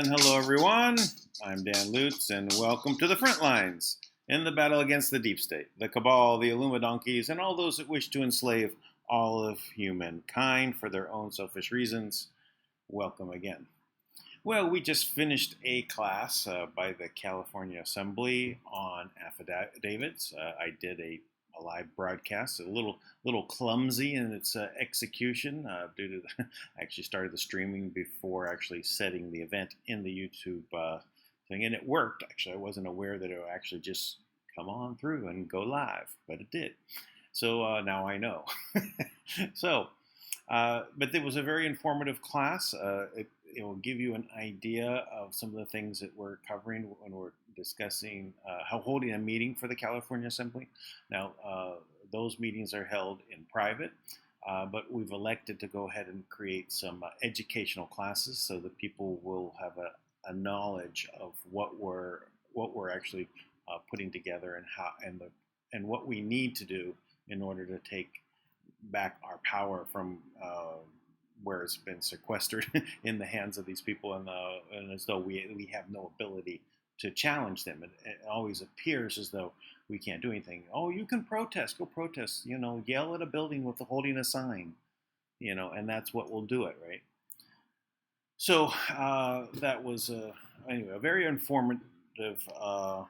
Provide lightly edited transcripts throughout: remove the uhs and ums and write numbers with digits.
hello everyone. I'm Dan Lutz, and welcome to the Frontlines in the battle against the deep state, the cabal, the Illuminonkeys, and all those that wish to enslave all of humankind for their own selfish reasons. Welcome again. Well, we just finished a class by the California Assembly on affidavits. I did a live broadcast, a little clumsy in its execution due to I actually started the streaming before actually setting the event in the YouTube thing, and it worked. Actually, I wasn't aware that it would actually just come on through and go live, but it did. So now I know. But it was a very informative class. It will give you an idea of some of the things that we're covering when we're discussing holding a meeting for the California Assembly. Now, those meetings are held in private, but we've elected to go ahead and create some educational classes so that people will have a knowledge of what we're actually putting together and what we need to do in order to take back our power from where it's been sequestered in the hands of these people, and as though we have no ability to challenge them. It always appears as though we can't do anything. Oh, you can protest, go protest, yell at a building with holding a sign, and that's what will do it, right? So that was, anyway, a very informative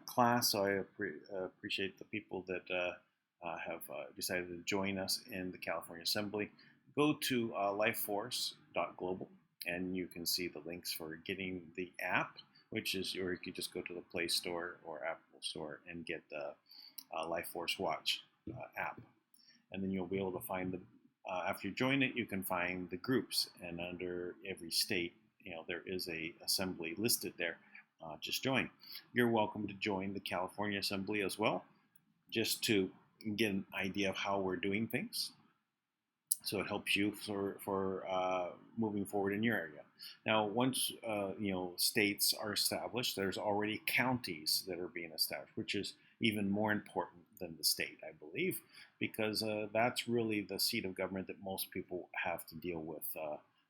class, so I appreciate the people that have decided to join us in the California Assembly. Go to lifeforce.global and you can see the links for getting the app, or you could just go to the Play Store or Apple Store and get the Life Force Watch app. And then you'll be able to find after you join it, you can find the groups, and under every state, there is a assembly listed there. Just join. You're welcome to join the California Assembly as well, just to get an idea of how we're doing things. So it helps you for moving forward in your area. Now, once states are established, there's already counties that are being established, which is even more important than the state, I believe, because that's really the seat of government that most people have to deal with.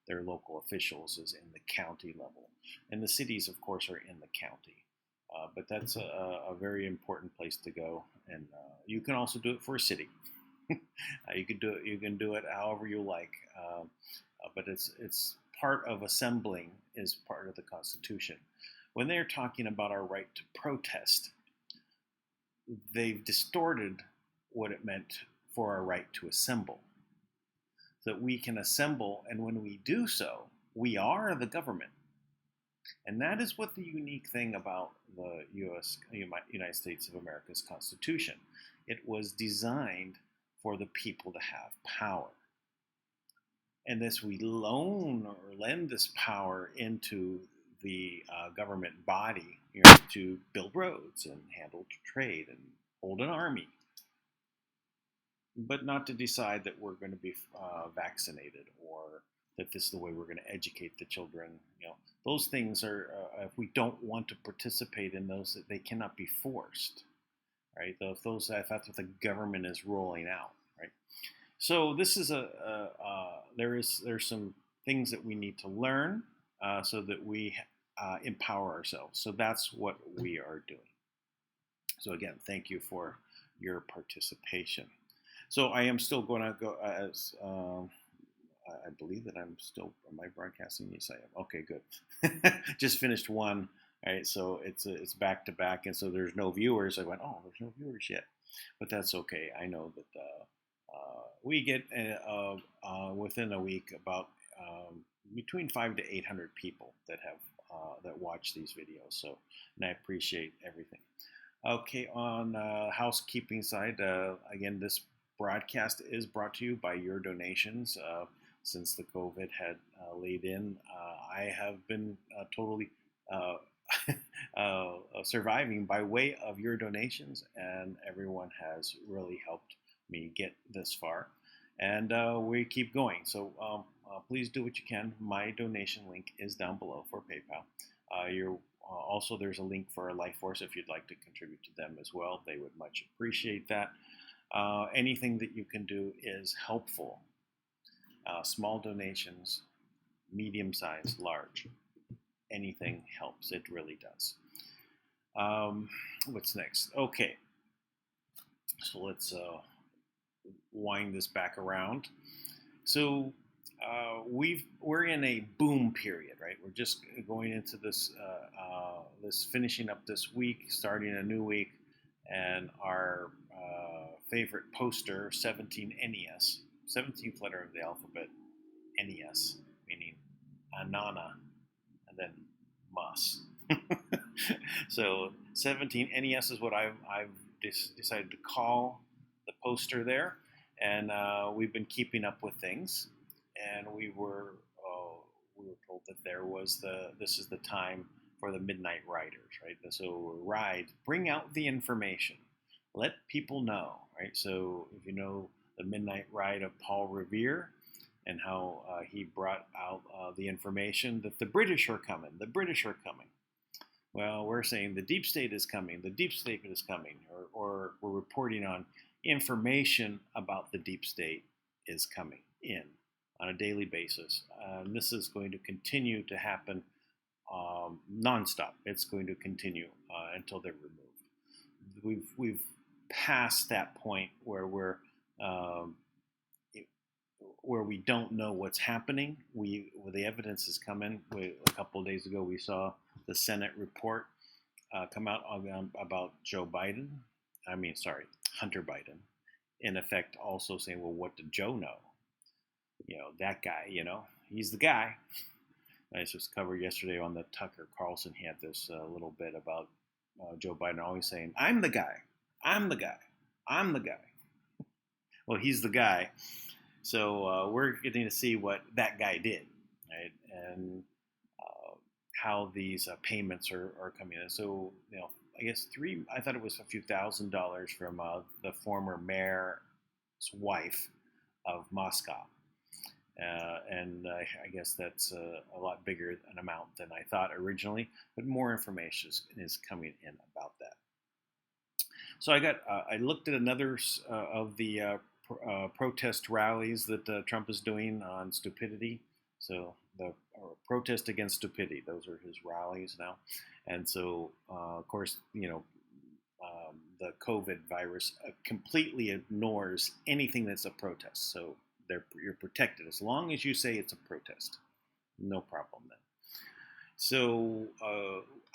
Their local officials is in the county level, and the cities, of course, are in the county. But that's a very important place to go, and you can also do it for a city. You can do it however you like, but it's part of assembling is part of the Constitution. When they're talking about our right to protest, they've distorted what it meant for our right to assemble. So that we can assemble, and when we do so, we are the government. And that is what the unique thing about the United States of America's Constitution. It was designed for the people to have power. And this we lend this power into the government body to build roads and handle trade and hold an army, but not to decide that we're going to be vaccinated or that this is the way we're going to educate the children. Those things are, if we don't want to participate in those, they cannot be forced. Right? That's what the government is rolling out, right? So this is there's some things that we need to learn so that we empower ourselves. So that's what we are doing. So again, thank you for your participation. So I am still going to go as I believe that am I broadcasting? Yes, I am. Okay, good. Just finished one. All right, so it's back to back, and so there's no viewers. I went, oh, there's no viewers yet, but that's okay. I know that we get within a week about between 500 to 800 people that have that watch these videos. So, and I appreciate everything. Okay, on housekeeping side, again, this broadcast is brought to you by your donations. Since the COVID had laid in, I have been totally surviving by way of your donations, and everyone has really helped me get this far, and we keep going. So please do what you can. My donation link is down below for PayPal. Also, there's a link for Life Force if you'd like to contribute to them as well. They would much appreciate that. Anything that you can do is helpful. Small donations, medium-sized, large. anything helps. It really does. What's next? Okay, so let's wind this back around. So we're in a boom period, right? We're just going into this this finishing up this week, starting a new week, and our favorite poster, 17 NES, 17th letter of the alphabet, NES, meaning Anana, and then Mas. So 17 NES is what I've decided to call the poster there, and we've been keeping up with things, and we were told that this is the time for the Midnight Riders, right? So ride, bring out the information, let people know, right? So if you know the Midnight Ride of Paul Revere and how he brought out the information that the British are coming, Well, we're saying the deep state is coming, or we're reporting on information about the deep state is coming in on a daily basis. This is going to continue to happen nonstop. It's going to continue until they're removed. We've passed that point where we don't know what's happening. The evidence is coming. A couple of days ago, we saw the Senate report come out about Hunter Biden. In effect, also saying, well, what did Joe know? That guy, he's the guy. This was covered yesterday on the Tucker Carlson. He had this little bit about Joe Biden always saying, I'm the guy. Well, he's the guy. So we're getting to see what that guy did, right? And how these payments are coming in. So, I guess I thought it was a few $1,000s from the former mayor's wife of Moscow. And I guess that's a lot bigger an amount than I thought originally, but more information is coming in about that. So I looked at another of the protest rallies that Trump is doing on stupidity. So the protest against stupidity, those are his rallies now. And so, of course, the COVID virus completely ignores anything that's a protest. So you're protected as long as you say it's a protest. No problem then. So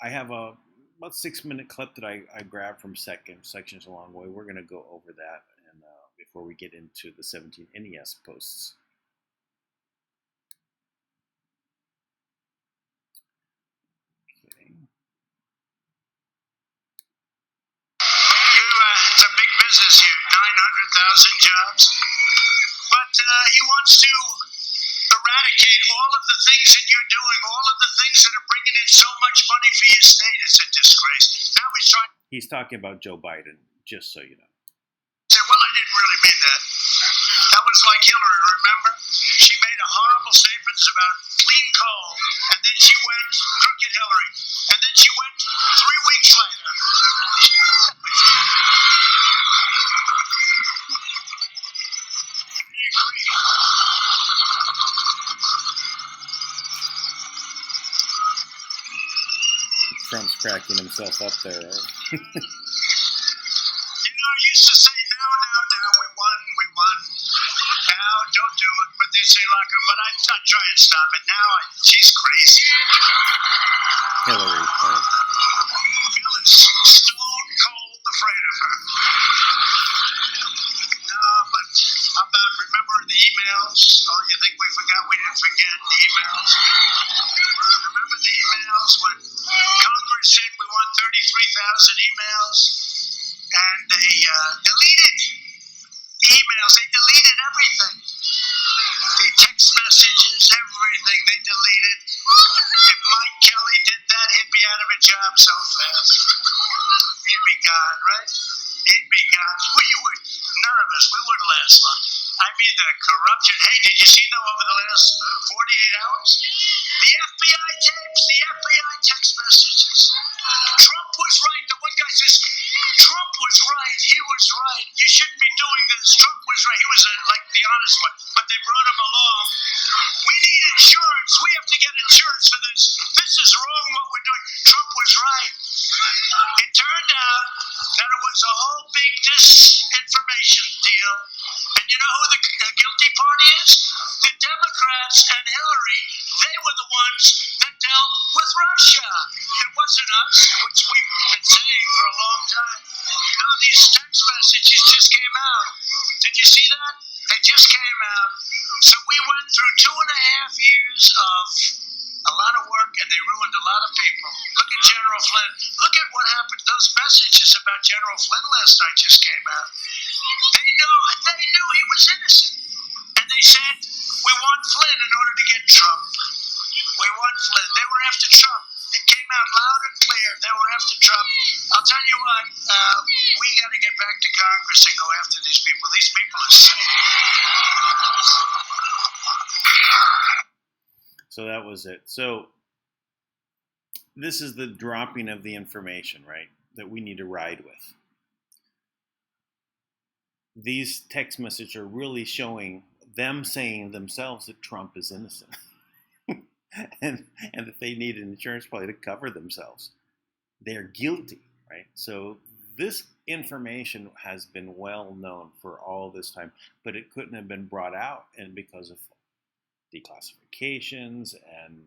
I have about 6-minute clip that I grabbed from sections along the way. We're going to go over that and before we get into the 17 NES posts. Okay. It's a big business here, 900,000 jobs. But he wants to eradicate all of the things that you're doing, all of the things that are bringing in so much money for your state. It's a disgrace. Now he's trying. He's talking about Joe Biden, just so you know. Say, well, I didn't really mean that. That was like Hillary, remember? She made a horrible statement about clean coal, and then she went crooked Hillary, and then she went 3 weeks later. Trump's cracking himself up there, right? I used to say, now, we won. Now, don't do it. But they say, but I try and stop it. Now, she's crazy. Hillary, right? Bill is stone cold afraid of her. No, but how about, remember the emails? Oh, you think we forgot? We didn't forget the emails. Remember the emails when Congress said we want 33,000 emails? And they deleted the emails. They deleted everything. The text messages, everything, they deleted. If Mike Kelly did that, he'd be out of a job so fast. He'd be gone, right? He'd be gone. We were none of us. We wouldn't last long. I mean, the corruption. Hey, did you see, though, over the last 48 hours? The FBI tapes, the FBI text messages. Trump was right. The one guy says, Trump was right. He was right. You shouldn't be doing this. Trump was right. He was like the honest one. But they brought him along. We need insurance. We have to get insurance for this. This is wrong what we're doing. Trump was right. It turned out that it was a whole big disinformation deal. And you know who the guilty party is? The Democrats and Hillary. They were the ones that dealt with Russia. It wasn't us, which we've been saying for a long time. You know, these text messages just came out. Did you see that? They just came out. So we went through 2.5 years of a lot of work, and they ruined a lot of people. Look at General Flynn. Look at what happened. Those messages about General Flynn last night just came out. They knew he was innocent. And they said, we want Flynn in order to get Trump. We want Flynn. They were after Trump. It came out loud and clear. They were after Trump. I'll tell you what, we got to get back to Congress and go after these people. These people are sick. So that was it. So this is the dropping of the information, right, that we need to ride with. These text messages are really showing them saying themselves that Trump is innocent. and that they need an insurance policy to cover themselves. They're guilty, right? So this information has been well known for all this time, but it couldn't have been brought out and because of declassifications and,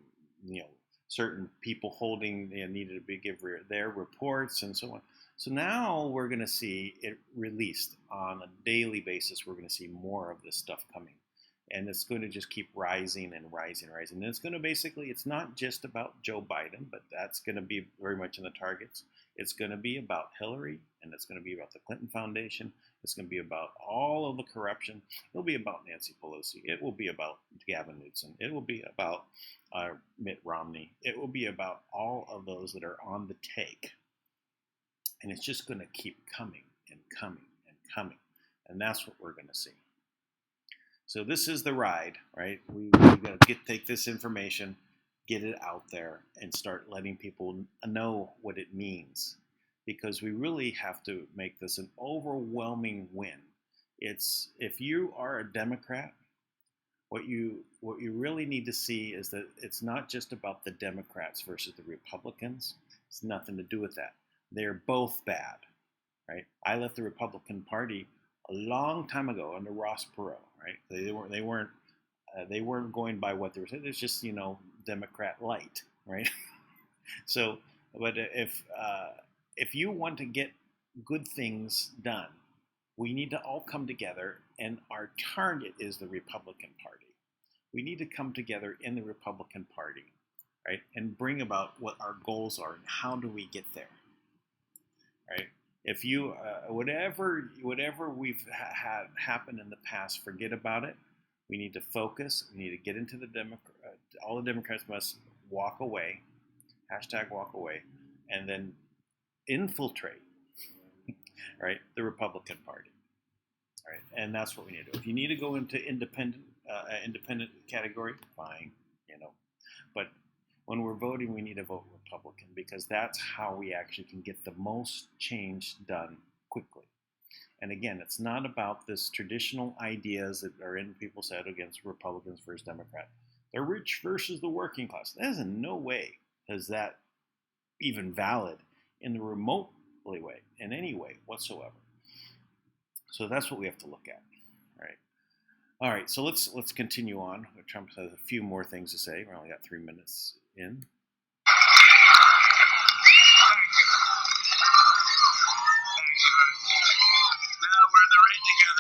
you know, certain people holding, needed to give their reports and so on. So now we're going to see it released on a daily basis. We're going to see more of this stuff coming. And it's going to just keep rising and rising and rising. And it's going to basically, it's not just about Joe Biden, but that's going to be very much in the targets. It's going to be about Hillary, and it's going to be about the Clinton Foundation. It's going to be about all of the corruption. It'll be about Nancy Pelosi. It will be about Gavin Newsom. It will be about Mitt Romney. It will be about all of those that are on the take. And it's just going to keep coming and coming and coming. And that's what we're going to see. So this is the ride, right? We got to take this information, get it out there, and start letting people know what it means. Because we really have to make this an overwhelming win. It's, if you are a Democrat, what you really need to see is that it's not just about the Democrats versus the Republicans. It's nothing to do with that. They're both bad, right? I left the Republican Party a long time ago under Ross Perot, right? They weren't going by what they were saying. It's just, you know, Democrat light, right? So, but if you want to get good things done, we need to all come together, and our target is the Republican Party. We need to come together in the Republican Party, right, and bring about what our goals are and how do we get there, right? If you whatever we've had happen in the past, forget about it. We need to focus. We need to get into the all the Democrats must walk away, #walk away, and then infiltrate, right, the Republican Party, right? And that's what we need to do. If you need to go into independent category, fine, you know. But when we're voting, we need to vote Republican because that's how we actually can get the most change done quickly. And again, it's not about this traditional ideas that are in people's head against Republicans versus Democrats. The rich versus the working class. That is in no way is that even valid in the remotely way, in any way whatsoever. So that's what we have to look at, right? All right, so let's continue on. Trump has a few more things to say. We only got 3 minutes in.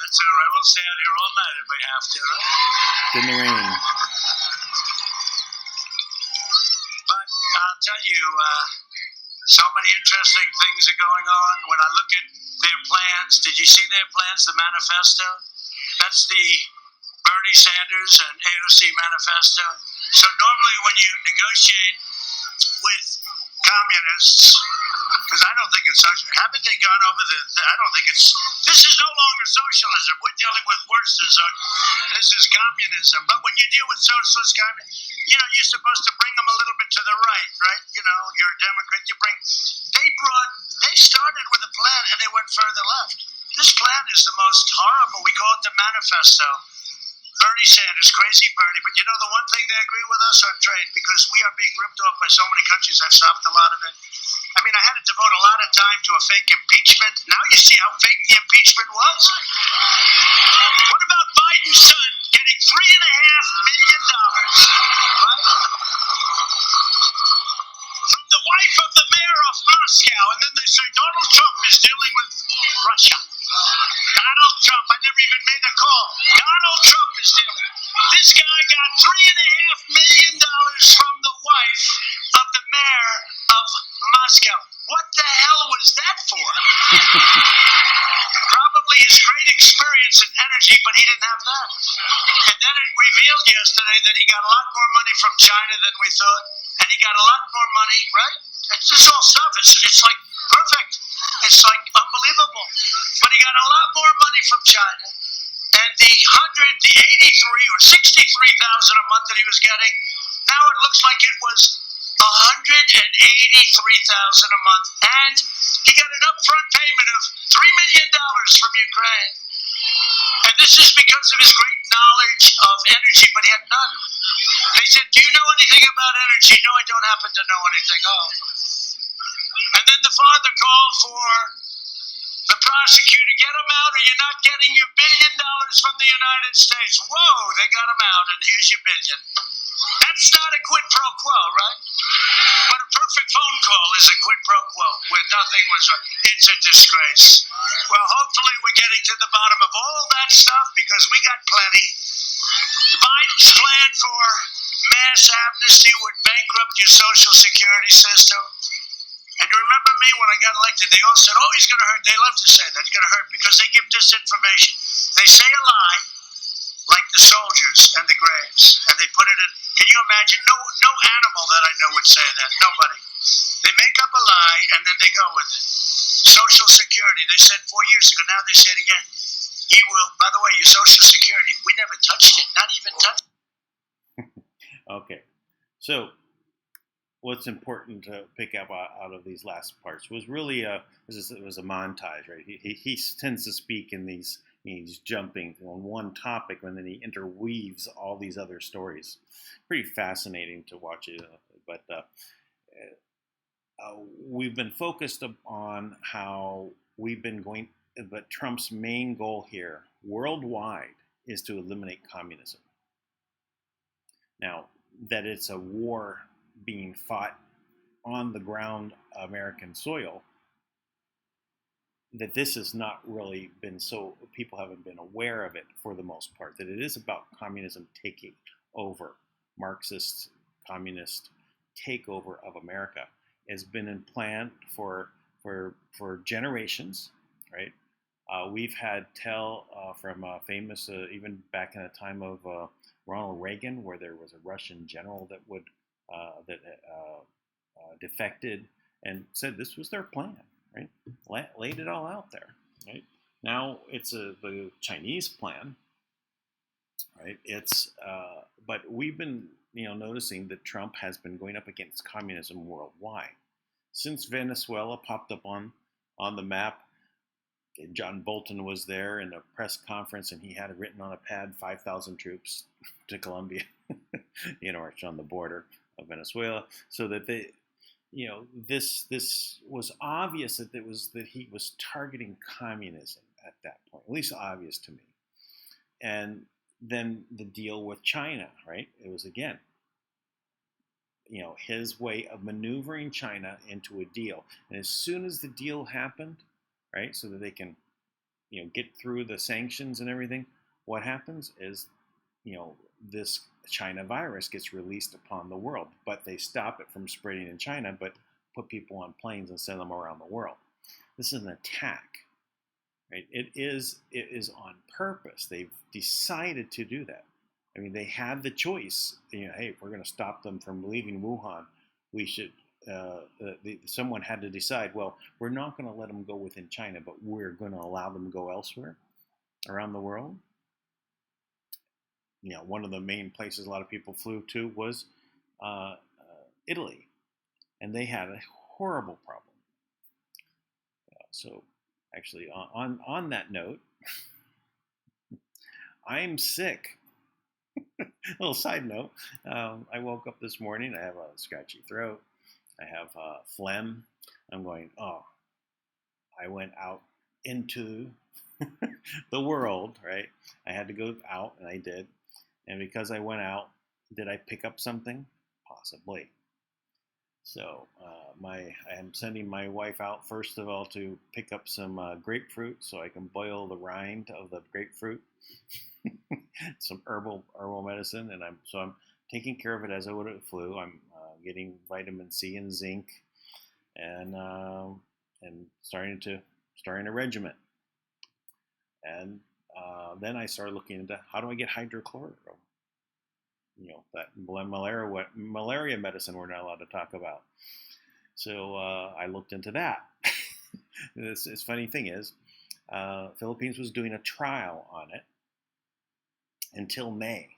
That's all right. We'll stay out here all night if we have to, right? In the rain. But I'll tell you, so many interesting things are going on. When I look at their plans, did you see their plans, the manifesto? That's the Bernie Sanders and AOC manifesto. So normally when you negotiate with communists, because I don't think it's social. Haven't they gone over I don't think it's, this is no longer socialism. We're dealing with worse than socialism. This is communism. But when you deal with socialist communism, you know, you're supposed to bring them a little bit to the right, right? You know, you're a Democrat, they brought They started with a plan and they went further left. This plan is the most horrible. We call it the manifesto. Bernie Sanders, crazy Bernie. But you know, the one thing they agree with us on trade, because we are being ripped off by so many countries, I've stopped a lot of it. I mean, I had to devote a lot of time to a fake impeachment. Now you see how fake the impeachment was. What about Biden's son getting $3.5 million, right, from the wife of the mayor of Moscow? And then they say Donald Trump is dealing with Russia. Donald Trump, I never even made a call. Donald Trump is dealing. This guy got $3.5 million from the wife of the mayor of Moscow. What the hell was that for? Probably his great experience and energy, but he didn't have that. And then it revealed yesterday that he got a lot more money from China than we thought, and he got a lot more money, right? It's just all stuff. It's like perfect. It's like unbelievable. But he got a lot more money from China, and the 83 or 63,000 a month that he was getting, now it looks like it was 183,000 a month, and he got an upfront payment of $3 million from Ukraine. And this is because of his great knowledge of energy, but he had none. They said, do you know anything about energy? No, I don't happen to know anything. Oh. And then the father called for the prosecutor, get him out or you're not getting your $1 billion from the United States. Whoa, they got him out, and here's your $1 billion. That's not a quid pro quo, right? But a perfect phone call is a quid pro quo where nothing was right. It's a disgrace. Well, hopefully we're getting to the bottom of all that stuff because we got plenty. Biden's plan for mass amnesty would bankrupt your Social Security system. And you remember me when I got elected, they all said, oh, he's going to hurt. They love to say that. He's going to hurt because they give disinformation. They say a lie, like the soldiers and the graves, and they put it in. Can you imagine? No animal that I know would say that. Nobody. They make up a lie, and then they go with it. Social Security, they said 4 years ago. Now they say it again. He will, by the way, your Social Security, we never touched it. Not even touched it. Okay. So what's important to pick up out of these last parts was really it was a montage, right? He tends to speak in these, he's jumping on one topic and then he interweaves all these other stories. Pretty fascinating to watch it, but we've been focused on how we've been going, but Trump's main goal here worldwide is to eliminate communism. Now, that it's a war being fought on the ground American soil, that this has not really been so, people haven't been aware of it for the most part, that it is about communism taking over, Marxist, communist takeover of America has been in plan for generations, right? We've had tell from famous, even back in the time of Ronald Reagan, where there was a Russian general that would defected and said this was their plan, right? Laid it all out there, right? Now it's the Chinese plan, right? It's but we've been noticing that Trump has been going up against communism worldwide since Venezuela popped up on the map. John Bolton was there in a press conference, and he had it written on a pad, 5,000 troops to Colombia, on the border of Venezuela, so that they, this was obvious that he was targeting communism at that point, at least obvious to me. And then the deal with China, right? It was again, his way of maneuvering China into a deal. And as soon as the deal happened, right, so that they can, get through the sanctions and everything, what happens is, this China virus gets released upon the world, but they stop it from spreading in China, but put people on planes and send them around the world. This is an attack, right? It is on purpose. They've decided to do that. I mean, they had the choice, hey, if we're going to stop them from leaving Wuhan, we should, someone had to decide, well, we're not going to let them go within China, but we're going to allow them to go elsewhere around the world. One of the main places a lot of people flew to was Italy, and they had a horrible problem. So actually, on that note, I'm sick. A little side note: I woke up this morning. I have a scratchy throat. I have phlegm. I'm going. Oh, I went out into the world, right? I had to go out, and I did. And because I went out, did I pick up something? Possibly. So I am sending my wife out first of all to pick up some grapefruit so I can boil the rind of the grapefruit, some herbal medicine, and I'm taking care of it as I would a flu. I'm getting vitamin C and zinc, and starting a regimen, and then I started looking into how do I get hydrochloroquine. That malaria medicine we're not allowed to talk about. So I looked into that. This funny thing is, Philippines was doing a trial on it until May,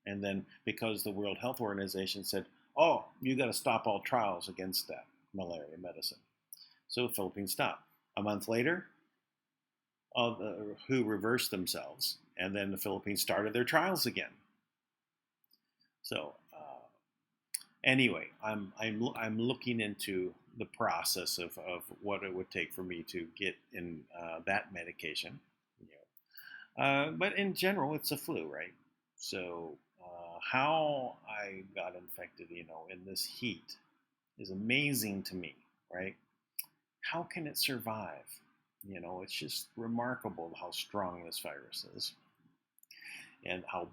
and then because the World Health Organization said, "Oh, you got to stop all trials against that malaria medicine," so the Philippines stopped. A month later, WHO reversed themselves, and then the Philippines started their trials again. So anyway, I'm looking into the process of what it would take for me to get in that medication. But in general, it's a flu, right? So how I got infected, in this heat is amazing to me, right? How can it survive? It's just remarkable how strong this virus is, and how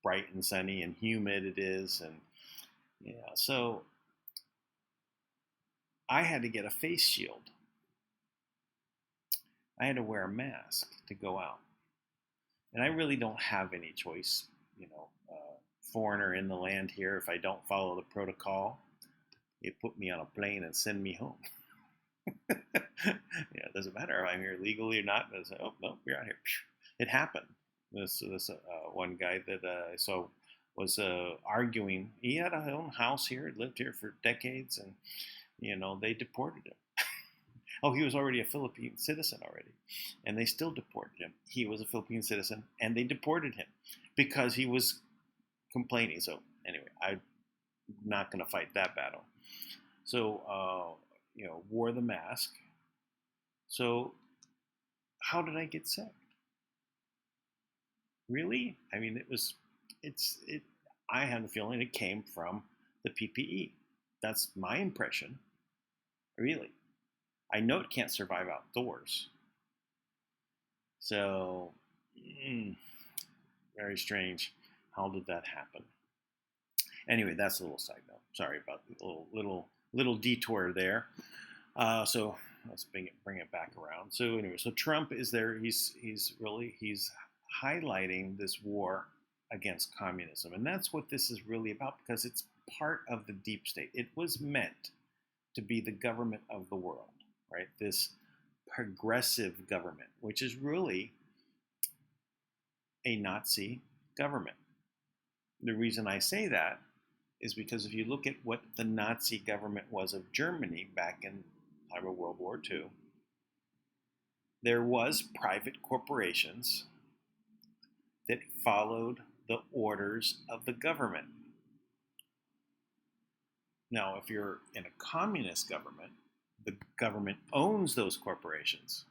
bright and sunny and humid it is, and so I had to get a face shield. I had to wear a mask to go out, and I really don't have any choice. Foreigner in the land here. If I don't follow the protocol, they put me on a plane and send me home. It doesn't matter if I'm here legally or not. But oh no, you're out here. It happened. This one guy that I saw was arguing. He had his own house here, lived here for decades, and they deported him. Oh, he was already a Philippine citizen already, and they still deported him. He was a Philippine citizen, and they deported him because he was complaining. So anyway, I'm not going to fight that battle. So wore the mask. So how did I get sick? Really? I mean, I had the feeling it came from the PPE. That's my impression. Really. I know it can't survive outdoors. So, very strange. How did that happen? Anyway, that's a little side note. Sorry about the little detour there. So let's bring it back around. So anyway, so Trump is there. He's highlighting this war against communism, and that's what this is really about, because it's part of the deep state. It was meant to be the government of the world, right? This progressive government, which is really a Nazi government. The reason I say that is because if you look at what the Nazi government was of Germany back in the time of World War II, there was private corporations that followed the orders of the government. Now, if you're in a communist government, the government owns those corporations.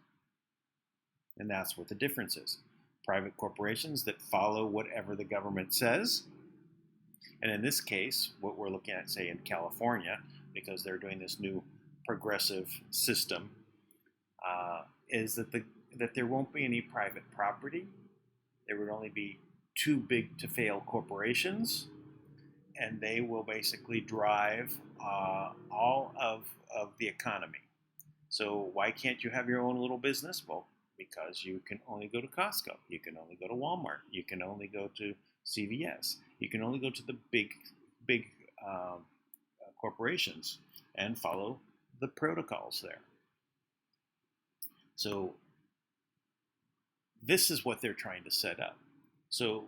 And that's what the difference is. Private corporations that follow whatever the government says. And in this case, what we're looking at, say, in California, because they're doing this new progressive system, is that there won't be any private property. There would only be too big to fail corporations, and they will basically drive all of the economy. So why can't you have your own little business? Well, because you can only go to Costco, you can only go to Walmart, you can only go to CVS, you can only go to the big corporations and follow the protocols there. So this is what they're trying to set up. So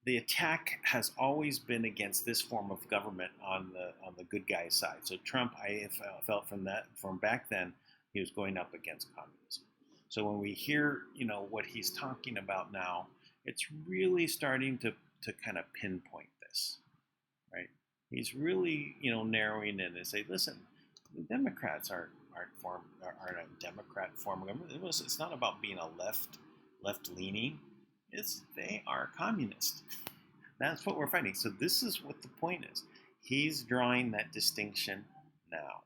the attack has always been against this form of government on the good guy side. So Trump, I felt from back then, He was going up against communism. So when we hear, what he's talking about now, it's really starting to kind of pinpoint this, right? He's really, narrowing in and say, listen, the Democrats aren't a Democrat form of government. It's not about being a left leaning. They are communist. That's what we're fighting. So this is what the point is. He's drawing that distinction now,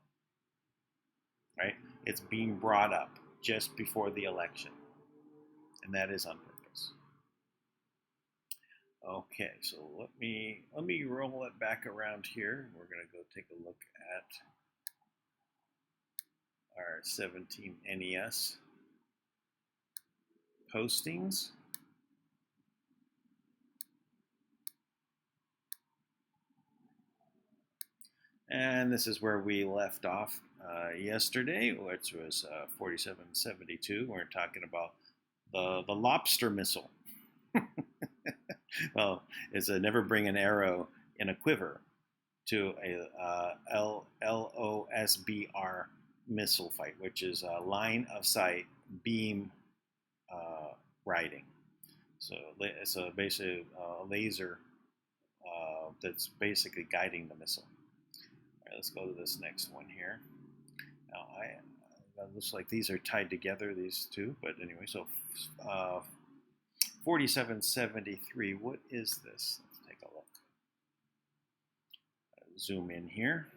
right? It's being brought up just before the election, and that is on purpose. Okay, so let me roll it back around here. We're going to go take a look at our 17 NES postings. And this is where we left off yesterday, which was 4772. We're talking about the lobster missile. Well, it's a never bring an arrow in a quiver to a LOSBR missile fight, which is a line of sight beam riding. So it's basically a laser that's basically guiding the missile. All right, let's go to this next one here. Now, it looks like these are tied together, these two, but anyway, so 4773, what is this? Let's take a look. Zoom in here.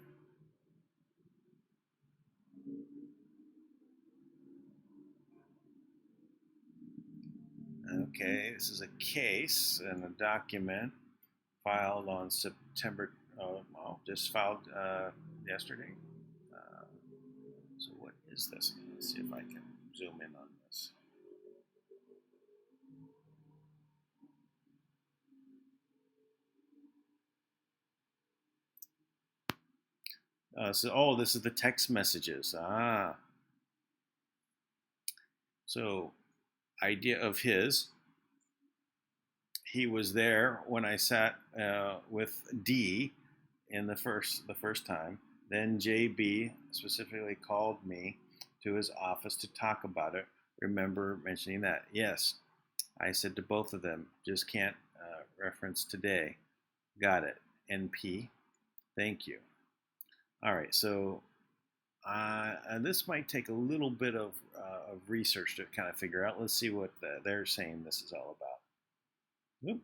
Okay, this is a case and a document filed on September, just filed yesterday. So what is this? Let's see if I can zoom in on this. This is the text messages. So idea of his. He was there when I sat with D in the first time. Then JB specifically called me to his office to talk about it. Remember mentioning that? Yes. I said to both of them, just can't reference today. Got it. NP. Thank you. All right, so this might take a little bit of research to kind of figure out. Let's see what they're saying this is all about. Oop.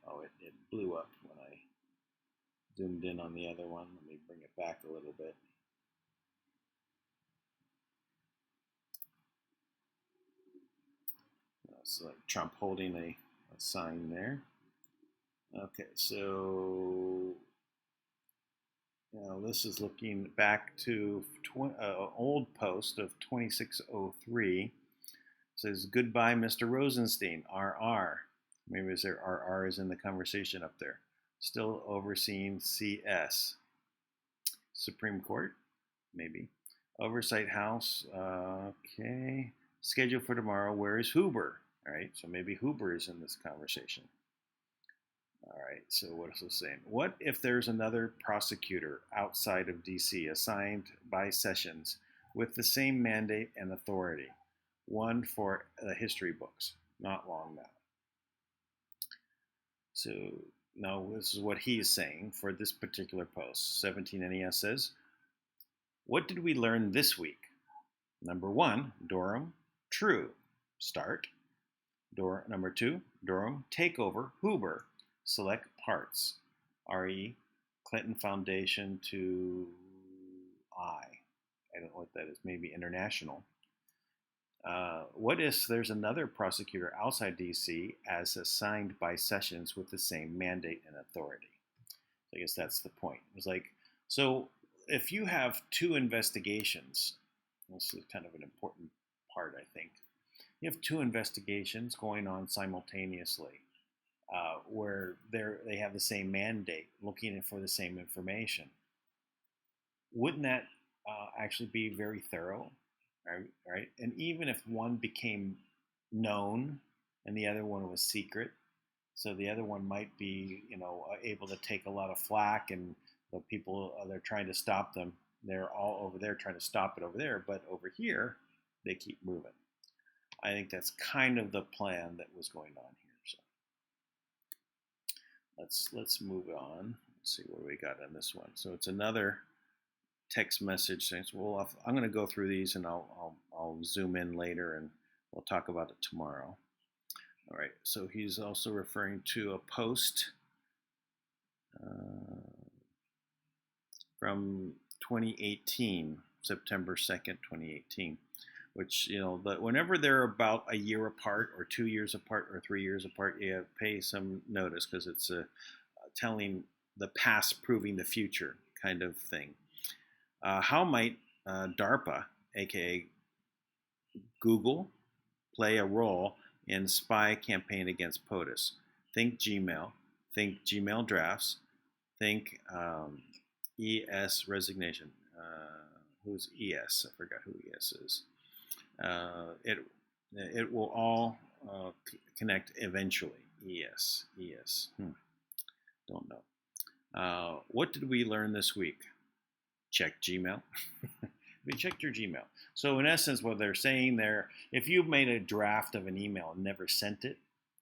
Oh, it blew up when I zoomed in on the other one. Let me bring it back a little bit. It's like Trump holding a sign there. Okay, so now this is looking back to old post of 2603. It says, goodbye, Mr. Rosenstein, RR. Maybe is there RR is in the conversation up there. Still overseeing CS. Supreme Court, maybe. Oversight House, okay. Schedule for tomorrow, where is Huber? All right, so maybe Huber is in this conversation. All right, so what is it saying? What if there's another prosecutor outside of DC assigned by Sessions with the same mandate and authority? One for the history books, not long now. So now this is what he's saying for this particular post. 17 NES says, what did we learn this week? Number 1, Durham, true, start. Number 2, Durham, takeover, Huber, select parts. RE, Clinton Foundation to I don't know what that is, maybe international. What if there's another prosecutor outside DC as assigned by Sessions with the same mandate and authority? I guess that's the point. It's like, so if you have 2 investigations, this is kind of an important part, I think. You have 2 investigations going on simultaneously, where they have the same mandate, looking for the same information. Wouldn't that actually be very thorough, right? And even if one became known and the other one was secret, so the other one might be, able to take a lot of flack, and the people they're trying to stop them they're all over there trying to stop it over there, but over here they keep moving. I think that's kind of the plan that was going on here. So let's move on. Let's see what we got on this one. So it's another text message saying, well, I'm going to go through these and I'll zoom in later and we'll talk about it tomorrow. All right, so he's also referring to a post from 2018, September 2nd, 2018, which, you know, whenever they're about a year apart or 2 years apart or 3 years apart, you have to pay some notice because it's telling the past proving the future kind of thing. How might DARPA, aka Google, play a role in spy campaign against POTUS? Think Gmail, think Gmail drafts, think ES resignation. Who's ES? I forgot who ES is. It will all connect eventually. ES. Don't know. What did we learn this week? Check Gmail. We checked your Gmail. So in essence, what they're saying there, if you've made a draft of an email and never sent it,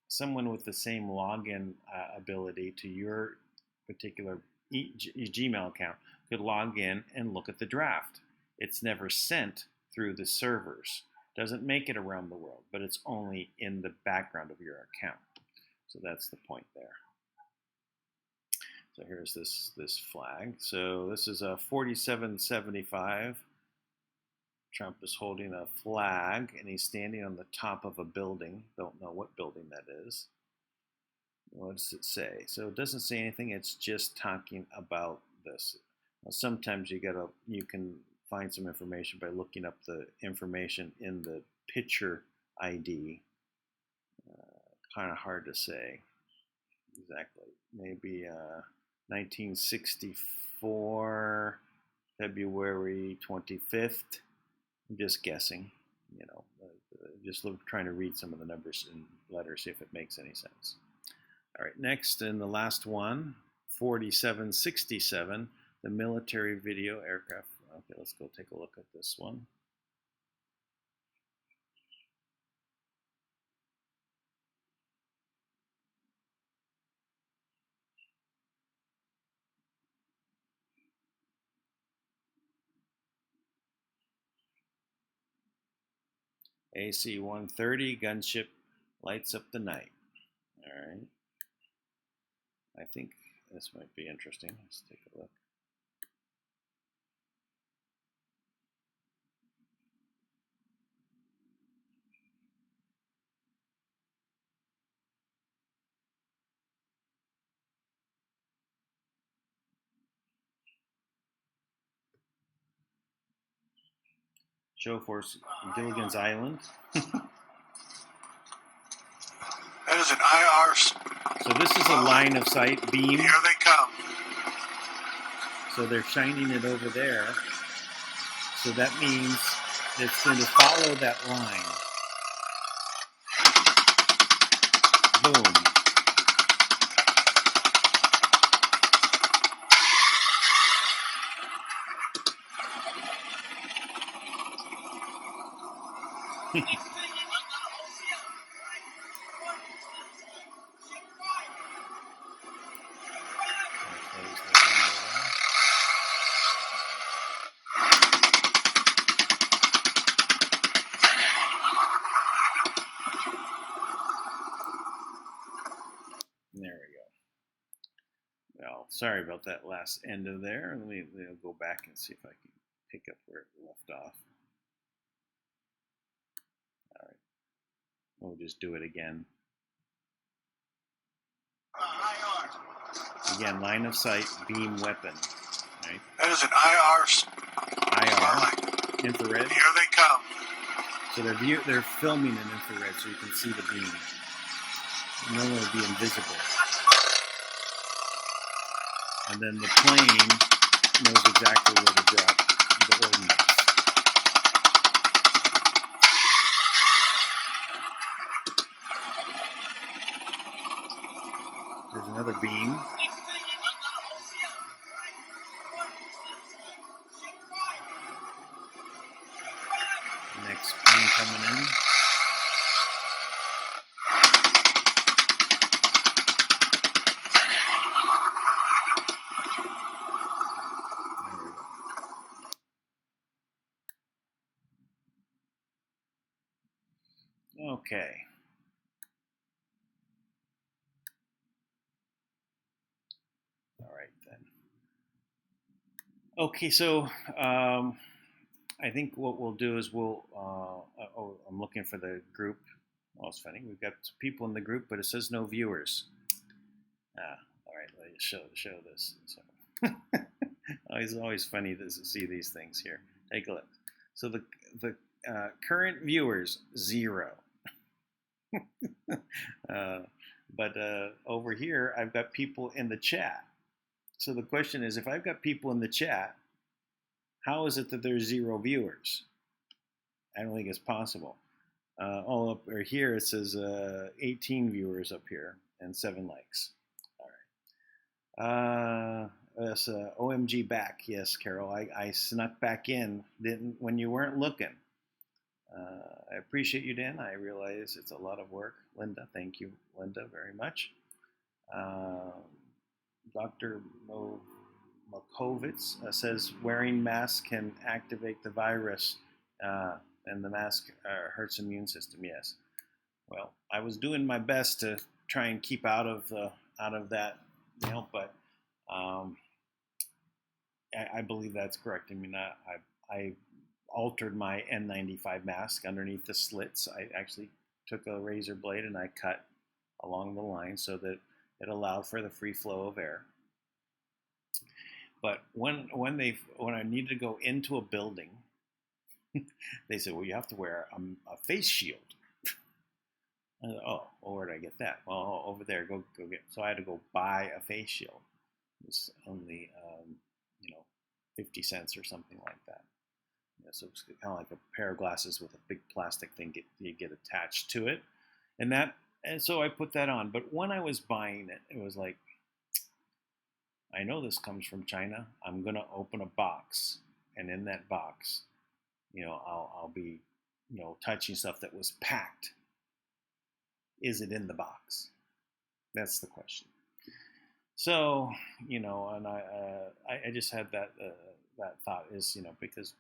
someone with the same login ability to your particular Gmail account could log in and look at the draft. It's never sent through the servers. Doesn't make it around the world, but it's only in the background of your account. So that's the point there. So here's this flag. So this is a 4775. Trump is holding a flag and he's standing on the top of a building. Don't know what building that is. What does it say? So it doesn't say anything. It's just talking about this. Now, sometimes you can find some information by looking up the information in the picture ID. Kind of hard to say exactly. Maybe 1964, February 25th. I'm just guessing. You know, just trying to read some of the numbers and letters, see if it makes any sense. All right, next and the last one, 4767, the military video aircraft. Okay, let's go take a look at this one. AC-130 gunship lights up the night. All right. I think this might be interesting. Let's take a look. Show Force Gilligan's Island. That is an IR. So this is a line of sight beam. Here they come. So they're shining it over there. So that means it's going to follow that line. Boom. There we go. Well, sorry about that last end of there. Let me go back and see if I can pick up where it left off. All right. We'll just do it again. Again, line of sight, beam weapon. Right? That is an IR. Infrared. Here they come. So they're filming in infrared so you can see the beam. Normally it would be invisible. And then the plane knows exactly where to drop the ordnance. There's another beam. Okay. All right then. Okay, so I think what we'll do is I'm looking for the group. Oh, it's funny. We've got people in the group, but it says no viewers. All right. Let me show this. So, it's always funny to see these things here. Take a look. So the current viewers 0. But over here, I've got people in the chat. So the question is, if I've got people in the chat, how is it that there's 0 viewers? I don't think it's possible. All up here, it says 18 viewers up here and 7 likes. All right. That's OMG back. Yes, Carol, I snuck back in when you weren't looking. I appreciate you, Dan. I realize it's a lot of work. Linda, thank you, Linda, very much. Dr. Mokovitz says wearing masks can activate the virus, and the mask hurts immune system. Yes. Well, I was doing my best to try and keep out of that, but I believe that's correct. I mean, I altered my N95 mask underneath the slits. I actually took a razor blade and I cut along the line so that it allowed for the free flow of air. But when I needed to go into a building, they said, well, you have to wear a face shield. I said, oh, well, where did I get that? Well, over there, go get. So I had to go buy a face shield. It was only 50 cents or something like that. So it's kind of like a pair of glasses with a big plastic thing you get attached to it, and so I put that on. But when I was buying it, it was like, I know this comes from China. I'm gonna open a box, and in that box, I'll be, touching stuff that was packed. Is it in the box? That's the question. So, and I just had that thought is, because,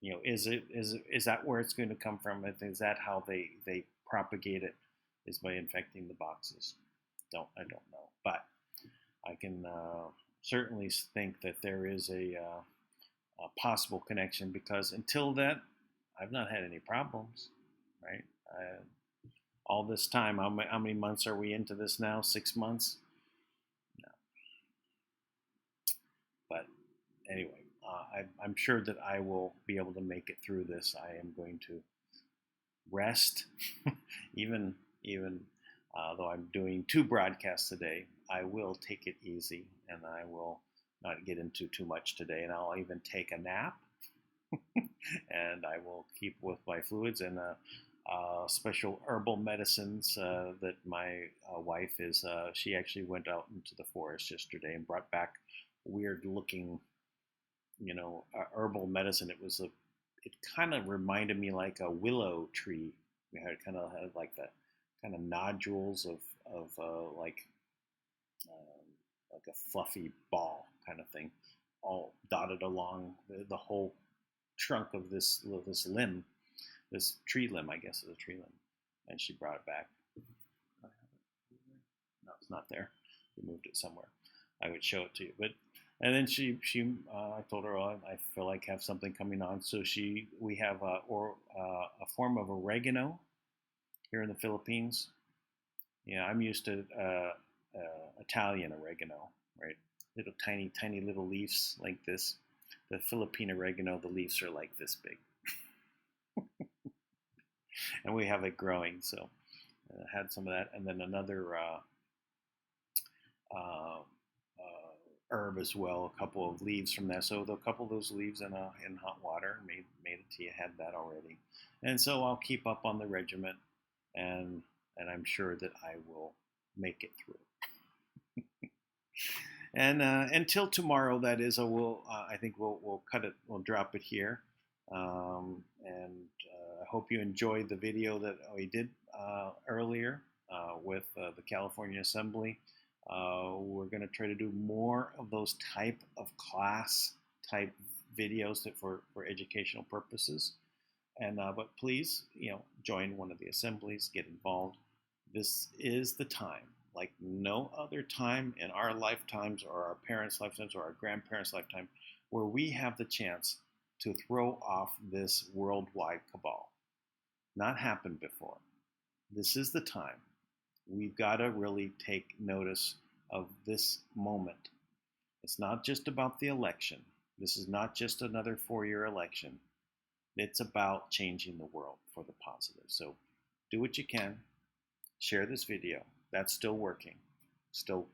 is that where it's going to come from? Is that how they propagate it? Is by infecting the boxes? I don't know, but I can certainly think that there is a possible connection, because until that, I've not had any problems, right? All this time, how many months are we into this now? 6 months? No. But anyway, I'm sure that I will be able to make it through this. I am going to rest, even though I'm doing 2 broadcasts today. I will take it easy, and I will not get into too much today, and I'll even take a nap, and I will keep with my fluids and special herbal medicines that my wife is. She actually went out into the forest yesterday and brought back weird-looking, herbal medicine. It kind of reminded me like a willow tree. It kind of had like the kind of nodules of like a fluffy ball kind of thing, all dotted along the whole trunk of this limb, this tree limb, I guess is a tree limb. And she brought it back. No, it's not there. We moved it somewhere. I would show it to you, and then I told her, oh, I feel like I have something coming on. So we have a form of oregano here in the Philippines. Yeah, I'm used to Italian oregano, right? Little tiny little leaves like this. The Philippine oregano, the leaves are like this big. And we have it growing, so I had some of that. And then another herb as well, a couple of leaves from that. So a couple of those leaves in hot water, made a tea. I had that already. And so I'll keep up on the regimen, and I'm sure that I will make it through. And until tomorrow, that is, I think we'll cut it. We'll drop it here. And I hope you enjoyed the video that we did earlier with the California Assembly. We're going to try to do more of those type of class type videos for educational purposes. But please, join one of the assemblies, get involved. This is the time, like no other time in our lifetimes or our parents' lifetimes or our grandparents' lifetime, where we have the chance to throw off this worldwide cabal. Not happened before. This is the time. We've got to really take notice of this moment. It's not just about the election. This is not just another 4-year election. It's about changing the world for the positive. So do what you can. Share this video. That's still working. Still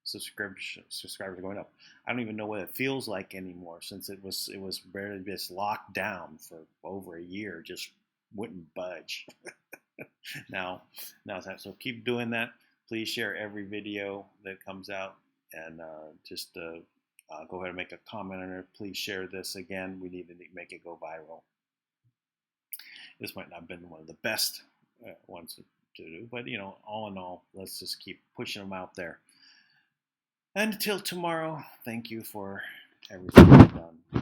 subscribers are going up. I don't even know what it feels like anymore, since it was barely just locked down for over a year, just wouldn't budge. now it's time. So keep doing that. Please share every video that comes out, and just go ahead and make a comment on it. Please share this again. We need to make it go viral. This might not have been one of the best ones to do, but all in all, let's just keep pushing them out there. And until tomorrow, thank you for everything you've done.